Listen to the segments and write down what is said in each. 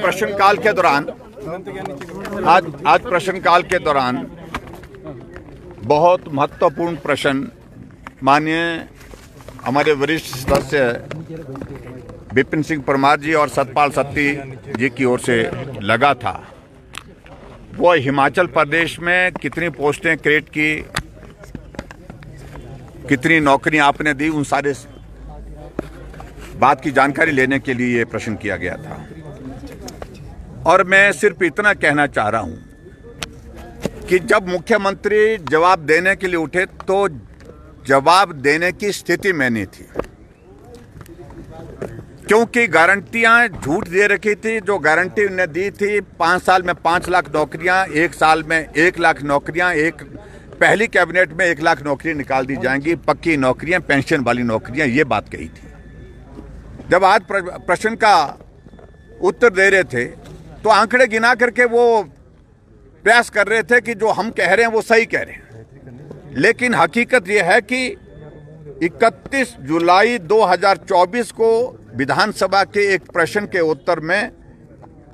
प्रश्नकाल के दौरान बहुत महत्वपूर्ण प्रश्न माननीय हमारे वरिष्ठ सदस्य विपिन सिंह परमार जी और सतपाल सत्ती जी की ओर से लगा था। वो हिमाचल प्रदेश में कितनी पोस्टें क्रिएट की, कितनी नौकरियां आपने दी, उन सारे बात की जानकारी लेने के लिए ये प्रश्न किया गया था। और मैं सिर्फ इतना कहना चाह रहा हूं कि जब मुख्यमंत्री जवाब देने के लिए उठे तो जवाब देने की स्थिति में नहीं थी, क्योंकि गारंटियां झूठ दे रखी थी। जो गारंटी उन्हें दी थी 5 साल में 5 लाख नौकरियां, 1 साल में 1 लाख नौकरियां, एक पहली कैबिनेट में 1 लाख नौकरियां निकाल दी जाएंगी, पक्की नौकरियां, पेंशन वाली नौकरियां, ये बात कही थी। जब आज प्रश्न का उत्तर दे रहे थे तो आंकड़े गिना करके वो प्रयास कर रहे थे कि जो हम कह रहे हैं वो सही कह रहे हैं, लेकिन हकीकत ये है कि 31 जुलाई 2024 को विधानसभा के एक प्रश्न के उत्तर में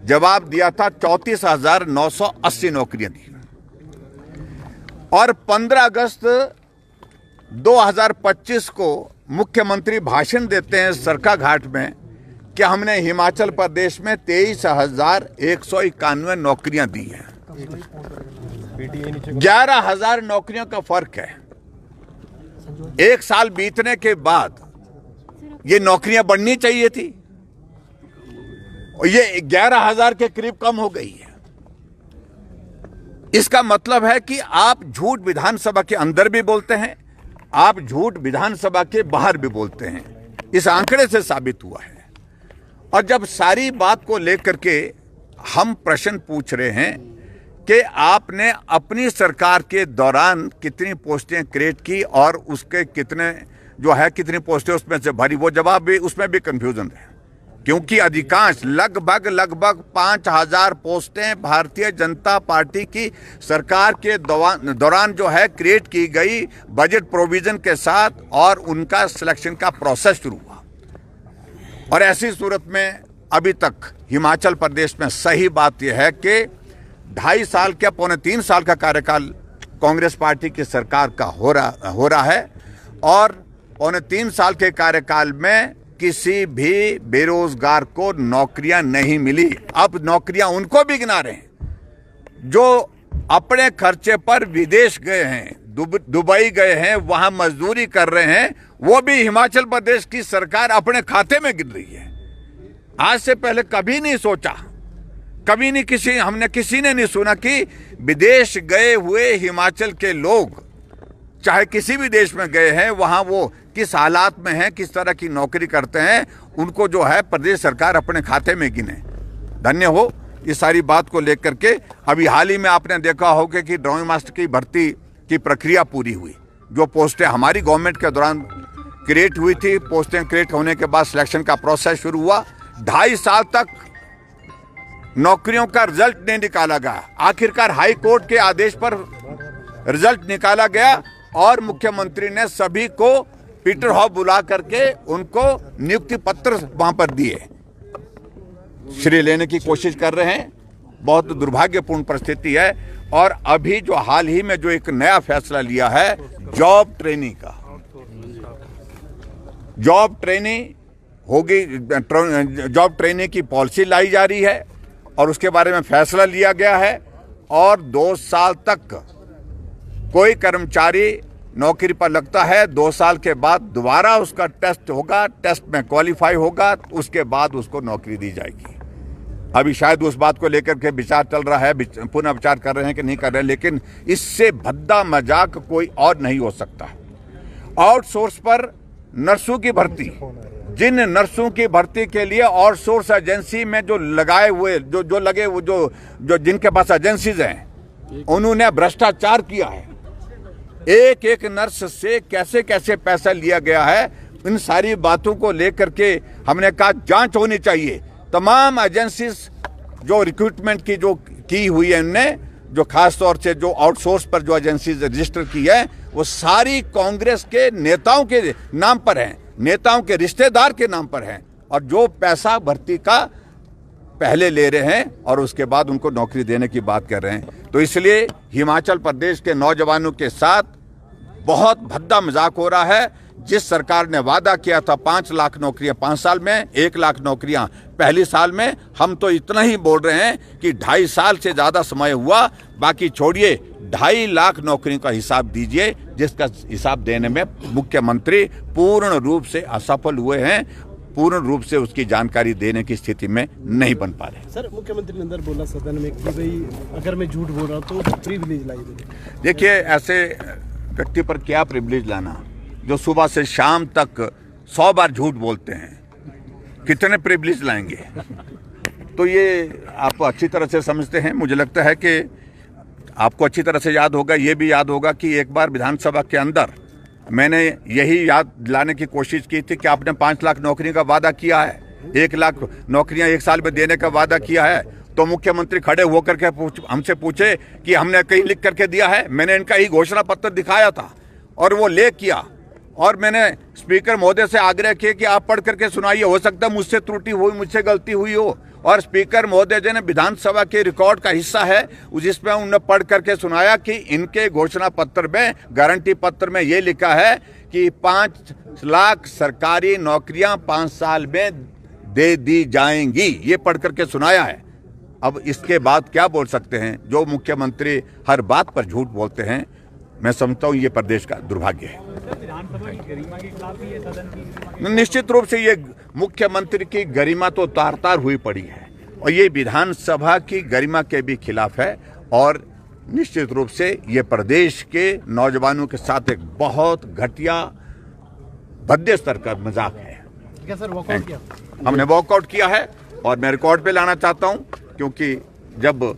जवाब दिया था 34,980 नौकरियां दी, और 15 अगस्त 2025 को मुख्यमंत्री भाषण देते हैं सरका घाट में कि हमने हिमाचल प्रदेश में 23,191 नौकरियां दी हैं। 11,000 नौकरियों का फर्क है। 1 साल बीतने के बाद ये नौकरियां बढ़नी चाहिए थी, और ये 11,000 के करीब कम हो गई है। इसका मतलब है कि आप झूठ विधानसभा के अंदर भी बोलते हैं, आप झूठ विधानसभा के बाहर भी बोलते हैं। इस आंकड़े से साबित हुआ है। और जब सारी बात को लेकर के हम प्रश्न पूछ रहे हैं कि आपने अपनी सरकार के दौरान कितनी पोस्टें क्रिएट की और उसके कितने जो है कितनी पोस्टें उसमें से भरी, वो जवाब भी उसमें भी कंफ्यूजन है, क्योंकि अधिकांश लगभग 5,000 पोस्टें भारतीय जनता पार्टी की सरकार के दौरान जो है क्रिएट की गई बजट प्रोविजन के साथ, और उनका सिलेक्शन का प्रोसेस शुरू हुआ। और ऐसी सूरत में अभी तक हिमाचल प्रदेश में सही बात यह है कि 2.5 साल क्या 3.25 साल का कार्यकाल कांग्रेस पार्टी की सरकार का हो रहा है, और 3.25 साल के कार्यकाल में किसी भी बेरोजगार को नौकरियां नहीं मिली। अब नौकरियां उनको भी गिना रहे हैं जो अपने खर्चे पर विदेश गए हैं, दुबई गए हैं, वहां मजदूरी कर रहे हैं, वो भी हिमाचल प्रदेश की सरकार अपने खाते में गिन रही है। आज से पहले कभी नहीं सोचा, कभी नहीं हमने किसी ने नहीं सुना कि विदेश गए हुए हिमाचल के लोग चाहे किसी भी देश में गए हैं, वहां वो किस हालात में हैं, किस तरह की नौकरी करते हैं, उनको जो है प्रदेश सरकार अपने खाते में गिने। धन्य हो इस सारी बात को लेकर के। अभी हाल ही में आपने देखा होगा कि ड्राइंग मास्टर की भर्ती की प्रक्रिया पूरी हुई। जो पोस्टें हमारी गवर्नमेंट के दौरान क्रिएट हुई थी, पोस्टें क्रिएट होने के बाद सिलेक्शन का प्रोसेस शुरू हुआ। 2.5 साल तक नौकरियों का रिजल्ट नहीं निकाला गया। आखिरकार हाई कोर्ट के आदेश पर रिजल्ट निकाला गया और मुख्यमंत्री ने सभी को पीटर हॉफ बुला करके उनको नियुक्ति पत्र वहां पर दिए। श्रेय लेने की कोशिश कर रहे हैं। बहुत दुर्भाग्यपूर्ण परिस्थिति है। और अभी जो हाल ही में जो एक नया फैसला लिया है जॉब ट्रेनिंग का, जॉब ट्रेनिंग होगी, जॉब ट्रेनिंग की पॉलिसी लाई जा रही है और उसके बारे में फैसला लिया गया है। और 2 साल तक कोई कर्मचारी नौकरी पर लगता है, 2 साल के बाद दोबारा उसका टेस्ट होगा, टेस्ट में क्वालिफाई होगा, उसके बाद उसको नौकरी दी जाएगी। अभी शायद उस बात को लेकर के विचार चल रहा है, पुनः विचार कर रहे हैं कि नहीं कर रहे हैं, लेकिन इससे भद्दा मजाक कोई और नहीं हो सकता। आउटसोर्स पर नर्सों की भर्ती, जिन नर्सों की भर्ती के लिए आउटसोर्स एजेंसी में जो लगाए हुए जो जिनके पास एजेंसीज हैं, उन्होंने भ्रष्टाचार किया है। एक नर्स से कैसे कैसे पैसा लिया गया है, इन सारी बातों को लेकर के हमने कहा जांच होनी चाहिए। तमाम एजेंसीज जो रिक्रूटमेंट की जो की हुई है, उनने जो खास तौर से जो आउटसोर्स पर जो एजेंसीज रजिस्टर की है, वो सारी कांग्रेस के नेताओं के नाम पर हैं, नेताओं के रिश्तेदार के नाम पर हैं। और जो पैसा भर्ती का पहले ले रहे हैं और उसके बाद उनको नौकरी देने की बात कर रहे हैं। तो इसलिए हिमाचल प्रदेश के नौजवानों के साथ बहुत भद्दा मजाक हो रहा है। जिस सरकार ने वादा किया था 5 लाख नौकरियां 5 साल में, 1 लाख नौकरियां पहली साल में, हम तो इतना ही बोल रहे हैं कि 2.5 साल से ज्यादा समय हुआ, बाकी छोड़िए 2.5 लाख नौकरियों का हिसाब दीजिए, जिसका हिसाब देने में मुख्यमंत्री पूर्ण रूप से असफल हुए हैं, पूर्ण रूप से उसकी जानकारी देने की स्थिति में नहीं बन पा रहे। सर, मुख्यमंत्री ने अंदर बोला सदन में कि भाई अगर मैं झूठ बोल रहा हूँ तो प्रिविलेज लाइए। देखिए, ऐसे व्यक्ति पर क्या प्रिविलेज लाना जो सुबह से शाम तक 100 बार झूठ बोलते हैं, कितने प्रिविलेज लाएंगे? तो ये आप अच्छी तरह से समझते हैं। मुझे लगता है कि आपको अच्छी तरह से याद होगा, ये भी याद होगा कि एक बार विधानसभा के अंदर मैंने यही याद दिलाने की कोशिश की थी कि आपने 5 लाख नौकरी का वादा किया है, 1 लाख नौकरियां 1 साल में देने का वादा किया है। तो मुख्यमंत्री खड़े होकर के हमसे पूछे कि हमने कहीं लिख करके दिया है? मैंने इनका ही घोषणा पत्र दिखाया था और वो ले किया, और मैंने स्पीकर महोदय से आग्रह किया कि आप पढ़ करके सुनाइए, हो सकता है मुझसे त्रुटि हुई, मुझसे गलती हुई हो। और स्पीकर महोदय जी ने विधानसभा के रिकॉर्ड का हिस्सा है जिसमें उन्होंने पढ़ करके सुनाया कि इनके घोषणा पत्र में, गारंटी पत्र में ये लिखा है कि 5 लाख सरकारी नौकरियां 5 साल में दे दी जाएंगी, ये पढ़ करके सुनाया है। अब इसके बाद क्या बोल सकते हैं? जो मुख्यमंत्री हर बात पर झूठ बोलते हैं, मैं समझता हूं ये प्रदेश का दुर्भाग्य है। निश्चित रूप से ये मुख्यमंत्री की गरिमा तो तार तार हुई पड़ी है और ये विधानसभा की गरिमा के भी खिलाफ है, और निश्चित रूप से ये प्रदेश के नौजवानों के साथ एक बहुत घटिया भद्दे स्तर का मजाक है। क्या सर वॉकआउट किया? हमने वॉकआउट किया है और मैं रिकॉर्ड पे लाना चाहता हूं, क्योंकि जब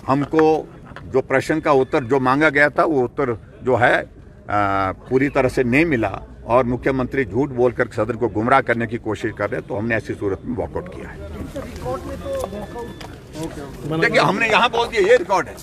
हमको जो प्रश्न का उत्तर जो मांगा गया था वो उत्तर जो है पूरी तरह से नहीं मिला और मुख्यमंत्री झूठ बोलकर सदन को गुमराह करने की कोशिश कर रहे हैं, तो हमने ऐसी सूरत में वॉकआउट किया है। देखिए, हमने यहाँ बोल दिया, ये रिकॉर्ड है।